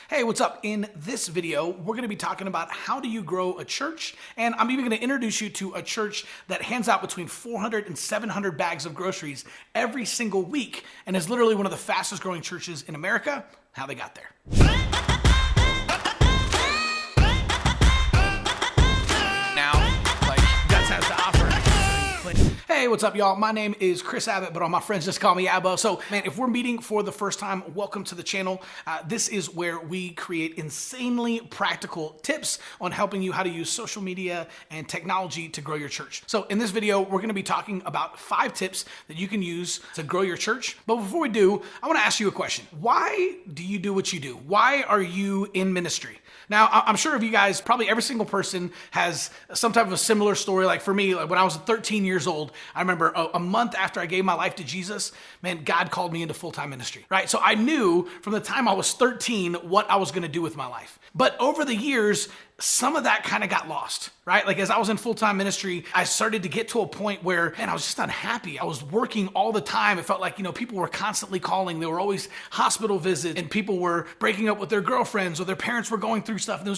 Hey, what's up? In this video, we're going to be talking about how do you grow a church, and I'm even going to introduce you to a church that hands out between 400 and 700 bags of groceries every single week, and is literally one of the fastest growing churches in America. How they got there. Now, like, Jaxx has to offer. Hey, what's up, y'all? My name is Chris Abbott, but all my friends just call me Abbo. So, man, if we're meeting for the first time, welcome to the channel. This is where we create insanely practical tips on helping you how to use social media and technology to grow your church. So in this video, we're going to be talking about 5 tips that you can use to grow your church. But before we do, I want to ask you a question. Why do you do what you do? Why are you in ministry? Now, I'm sure of you guys, probably every single person has some type of a similar story. Like for me, like when I was 13 years old, I remember a month after I gave my life to Jesus, man, God called me into full-time ministry, right? So I knew from the time I was 13 what I was going to do with my life. But over the years, some of that kind of got lost, right? Like as I was in full-time ministry, I started to get to a point where, man, I was just unhappy. I was working all the time. It felt like, people were constantly calling. There were always hospital visits and people were breaking up with their girlfriends or their parents were going through stuff. There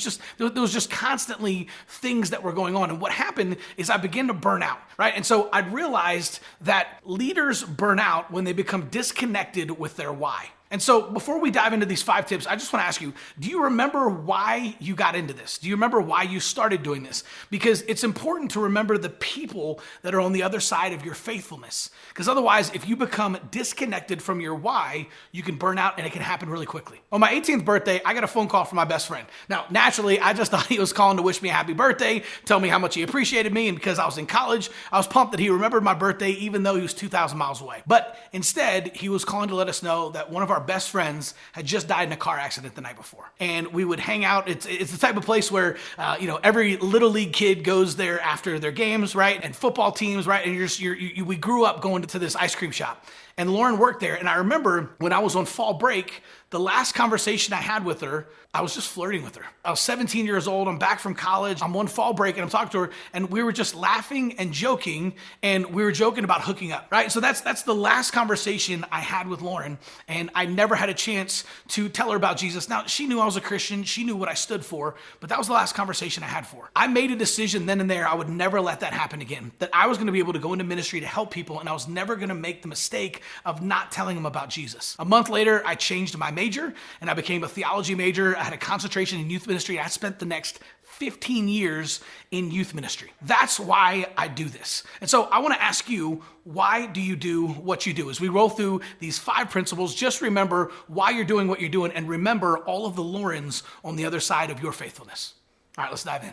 was just constantly things that were going on. And what happened is I began to burn out, right? And so I realized that leaders burn out when they become disconnected with their why. And so before we dive into these 5 tips, I just want to ask you, do you remember why you got into this? Do you remember why you started doing this? Because it's important to remember the people that are on the other side of your faithfulness. Because otherwise, if you become disconnected from your why, you can burn out and it can happen really quickly. On my 18th birthday, I got a phone call from my best friend. Now, naturally, I just thought he was calling to wish me a happy birthday, tell me how much he appreciated me. And because I was in college, I was pumped that he remembered my birthday, even though he was 2,000 miles away. But instead, he was calling to let us know that one of our best friends had just died in a car accident the night before. And we would hang out. It's the type of place where, every little league kid goes there after their games, right? And football teams, right? And we grew up going to this ice cream shop. And Lauren worked there. And I remember when I was on fall break, the last conversation I had with her, I was just flirting with her. I was 17 years old. I'm back from college. I'm on fall break and I'm talking to her and we were just laughing and joking, and we were joking about hooking up, right? So that's the last conversation I had with Lauren, and I never had a chance to tell her about Jesus. Now, she knew I was a Christian. She knew what I stood for, but that was the last conversation I had for her. I made a decision then and there. I would never let that happen again, that I was going to be able to go into ministry to help people, and I was never going to make the mistake of not telling them about Jesus. A month later, I changed my major and I became a theology major. I had a concentration in youth ministry. I spent the next 15 years in youth ministry. That's why I do this. And so I want to ask you, why do you do what you do? As we roll through these 5 principles, just remember why you're doing what you're doing, and remember all of the Laurens on the other side of your faithfulness. All right, let's dive in.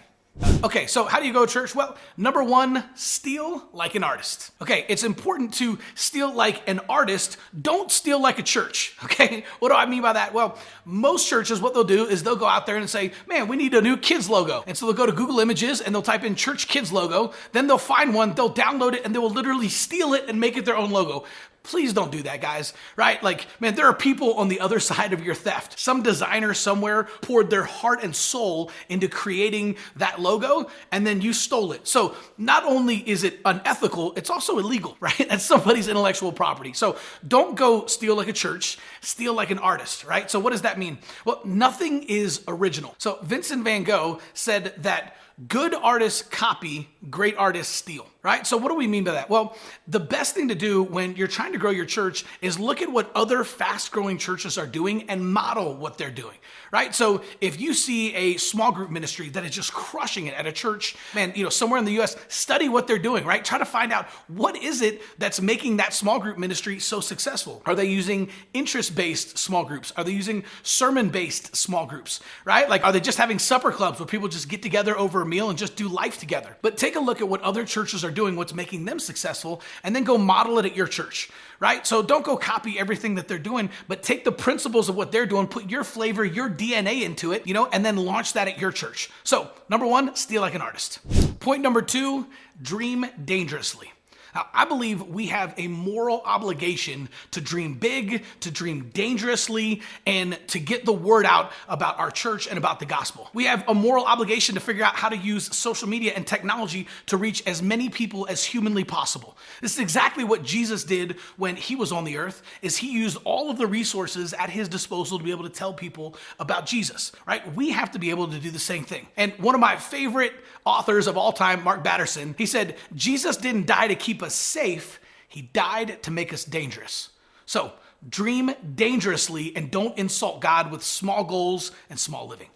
Okay, so how do you go to church? Well, number 1, steal like an artist. Okay, it's important to steal like an artist. Don't steal like a church, okay? What do I mean by that? Well, most churches, what they'll do is they'll go out there and say, man, we need a new kids logo. And so they'll go to Google Images and they'll type in church kids logo. Then they'll find one, they'll download it, and they will literally steal it and make it their own logo. Please don't do that, guys, right? Like, man, there are people on the other side of your theft. Some designer somewhere poured their heart and soul into creating that logo, and then you stole it. So not only is it unethical, it's also illegal, right? That's somebody's intellectual property. So don't go steal like a church, steal like an artist, right? So what does that mean? Well, nothing is original. So Vincent van Gogh said that good artists copy, great artists steal, right? So what do we mean by that? Well, the best thing to do when you're trying to grow your church is look at what other fast-growing churches are doing and model what they're doing, right? So if you see a small group ministry that is just crushing it at a church, man, somewhere in the US, study what they're doing, right? Try to find out what is it that's making that small group ministry so successful. Are they using interest-based small groups? Are they using sermon-based small groups, right? Like, are they just having supper clubs where people just get together over a meal and just do life together? But take a look at what other churches are doing, what's making them successful, and then go model it at your church, right? So don't go copy everything that they're doing, but take the principles of what they're doing, put your flavor, your DNA into it, and then launch that at your church. So number 1, steal like an artist. Point number 2, dream dangerously. Now, I believe we have a moral obligation to dream big, to dream dangerously, and to get the word out about our church and about the gospel. We have a moral obligation to figure out how to use social media and technology to reach as many people as humanly possible. This is exactly what Jesus did when he was on the earth, is he used all of the resources at his disposal to be able to tell people about Jesus, right? We have to be able to do the same thing. And one of my favorite authors of all time, Mark Batterson, he said, Jesus didn't die to keep us safe, he died to make us dangerous. So dream dangerously and don't insult God with small goals and small living.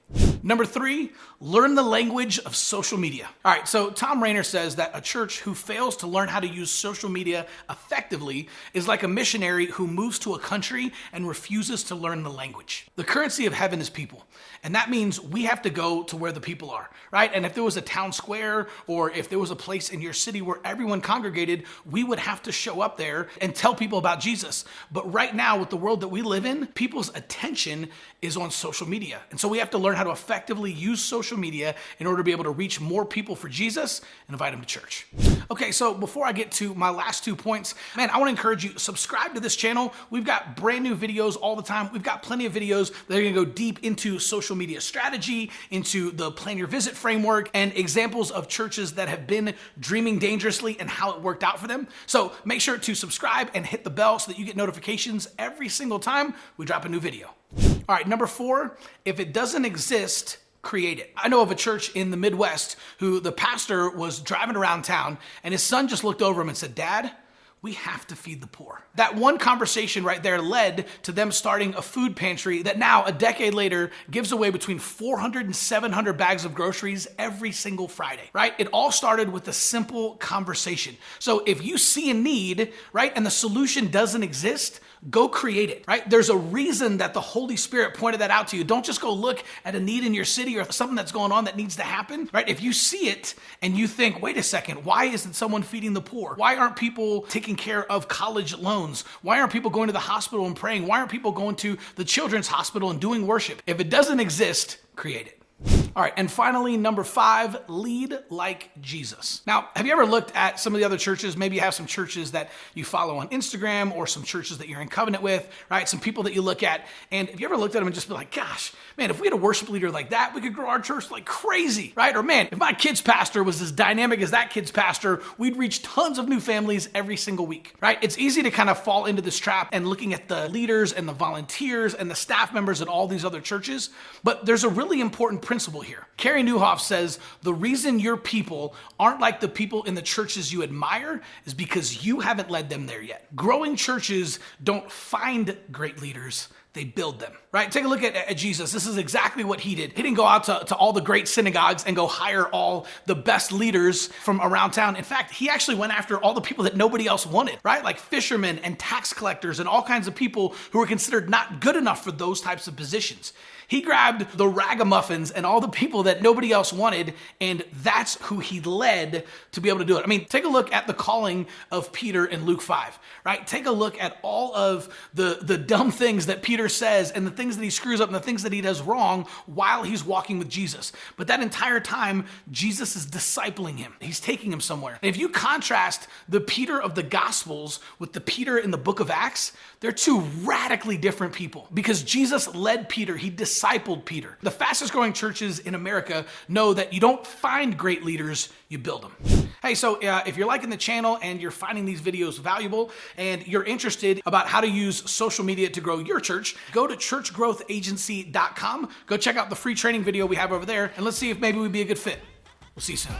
Number 3, learn the language of social media. All right, so Tom Rainer says that a church who fails to learn how to use social media effectively is like a missionary who moves to a country and refuses to learn the language. The currency of heaven is people, and that means we have to go to where the people are, right? And if there was a town square or if there was a place in your city where everyone congregated, we would have to show up there and tell people about Jesus. But right now, with the world that we live in, people's attention is on social media. And so we have to learn how to effectively use social media in order to be able to reach more people for Jesus and invite them to church. Okay, so before I get to my last 2 points, man, I want to encourage you, subscribe to this channel. We've got brand new videos all the time. We've got plenty of videos that are going to go deep into social media strategy, into the Plan Your Visit framework, and examples of churches that have been dreaming dangerously and how it worked out for them. So make sure to subscribe and hit the bell so that you get notifications every single time we drop a new video. All right, number 4, if it doesn't exist, create it. I know of a church in the Midwest who the pastor was driving around town and his son just looked over him and said, "Dad, we have to feed the poor." That one conversation right there led to them starting a food pantry that now, a decade later, gives away between 400 and 700 bags of groceries every single Friday, right? It all started with a simple conversation. So if you see a need, right, and the solution doesn't exist, go create it, right? There's a reason that the Holy Spirit pointed that out to you. Don't just go look at a need in your city or something that's going on that needs to happen, right? If you see it and you think, wait a second, why isn't someone feeding the poor? Why aren't people taking care of college loans? Why aren't people going to the hospital and praying? Why aren't people going to the children's hospital and doing worship? If it doesn't exist, create it. All right, and finally, number 5, lead like Jesus. Now, have you ever looked at some of the other churches? Maybe you have some churches that you follow on Instagram or some churches that you're in covenant with, right? Some people that you look at, and have you ever looked at them and just be like, gosh, man, if we had a worship leader like that, we could grow our church like crazy, right? Or man, if my kid's pastor was as dynamic as that kid's pastor, we'd reach tons of new families every single week, right? It's easy to kind of fall into this trap and looking at the leaders and the volunteers and the staff members at all these other churches, but there's a really important principle here. Carey Nieuwhof says, the reason your people aren't like the people in the churches you admire is because you haven't led them there yet. Growing churches don't find great leaders, they build them, right? Take a look at Jesus. This is exactly what he did. He didn't go out to all the great synagogues and go hire all the best leaders from around town. In fact, he actually went after all the people that nobody else wanted, right? Like fishermen and tax collectors and all kinds of people who were considered not good enough for those types of positions. He grabbed the ragamuffins and all the people that nobody else wanted, and that's who he led to be able to do it. I mean, take a look at the calling of Peter in Luke 5, right? Take a look at all of the dumb things that Peter says and the things that he screws up and the things that he does wrong while he's walking with Jesus. But that entire time, Jesus is discipling him. He's taking him somewhere. And if you contrast the Peter of the Gospels with the Peter in the book of Acts, they're two radically different people because Jesus led Peter. He discipled Peter. The fastest growing churches in America know that you don't find great leaders, you build them. Hey, so if you're liking the channel and you're finding these videos valuable and you're interested about how to use social media to grow your church, go to churchgrowthagency.com. Go check out the free training video we have over there and let's see if maybe we'd be a good fit. We'll see you soon.